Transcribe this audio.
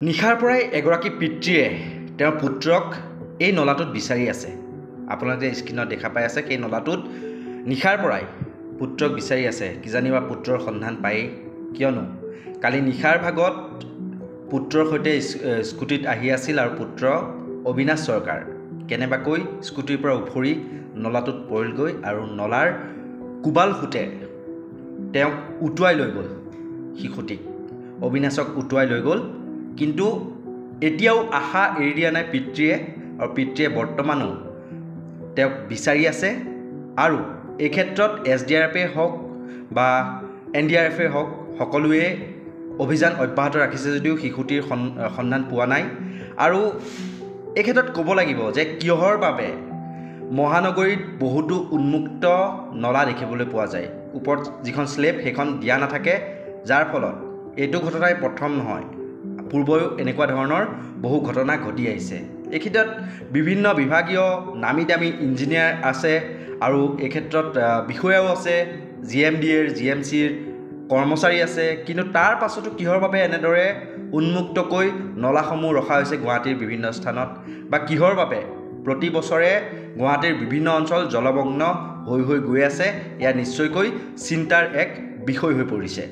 নিশাৰ পৰাই এগৰাকী পিতৃয়ে তেওঁৰ পুত্ৰক এই নলাটোত বিচাৰি আছে। আপোনালোকে স্ক্ৰীনত দেখা পাই আছে সেই নলাটোত নিশাৰ পৰাই পুত্ৰক বিচাৰি আছে। কিজানিবা পুত্ৰৰ সন্ধান পায়েই, কিয়নো কালি নিশাৰ ভাগত পুত্ৰৰ সৈতে স্কুটিত আহি আছিল আৰু পুত্ৰ অবিনাশ চৰকাৰ কেনেবাকৈ স্কুটিৰ পৰা উফৰি নলাটোত পৰিলগৈ আৰু নলাৰ কোবাল সোঁতে তেওঁক উটুৱাই লৈ গ'ল। শিশুটিক অবিনাশক উটুৱাই লৈ গ'ল। কিন্তু এতিয়াও আশা এৰি দিয়া নাই পিতৃয়ে, আৰু পিতৃয়ে বৰ্তমানো তেওঁক বিচাৰি আছে। আৰু এই ক্ষেত্ৰত SDRF হওক বা NDRF হওক সকলোৱে অভিযান অব্যাহত ৰাখিছে যদিও শিশুটিৰ সন্ধান পোৱা নাই। আৰু এই ক্ষেত্ৰত ক'ব লাগিব যে কিহৰ বাবে মহানগৰীত বহুতো উন্মুক্ত নলা দেখিবলৈ পোৱা যায়। ওপৰত যিখন স্লেব সেইখন দিয়া নাথাকে, যাৰ ফলত এইটো ঘটনাই প্ৰথম নহয়, পূৰ্বও এনেকুৱা ধৰণৰ বহু ঘটনা ঘটি আহিছে। এই ক্ষেত্ৰত বিভিন্ন বিভাগীয় নামী দামী ইঞ্জিনিয়াৰ আছে আৰু এই ক্ষেত্ৰত বিষয়াও আছে, GMDৰ GMCৰ কৰ্মচাৰী আছে। কিন্তু তাৰ পাছতো কিহৰ বাবে এনেদৰে উন্মুক্তকৈ নলাসমূহ ৰখা হৈছে গুৱাহাটীৰ বিভিন্ন স্থানত, বা কিহৰ বাবে প্ৰতি বছৰে গুৱাহাটীৰ বিভিন্ন অঞ্চল জলমগ্ন হৈ গৈ আছে, এয়া নিশ্চয়কৈ চিন্তাৰ এক বিষয় হৈ পৰিছে।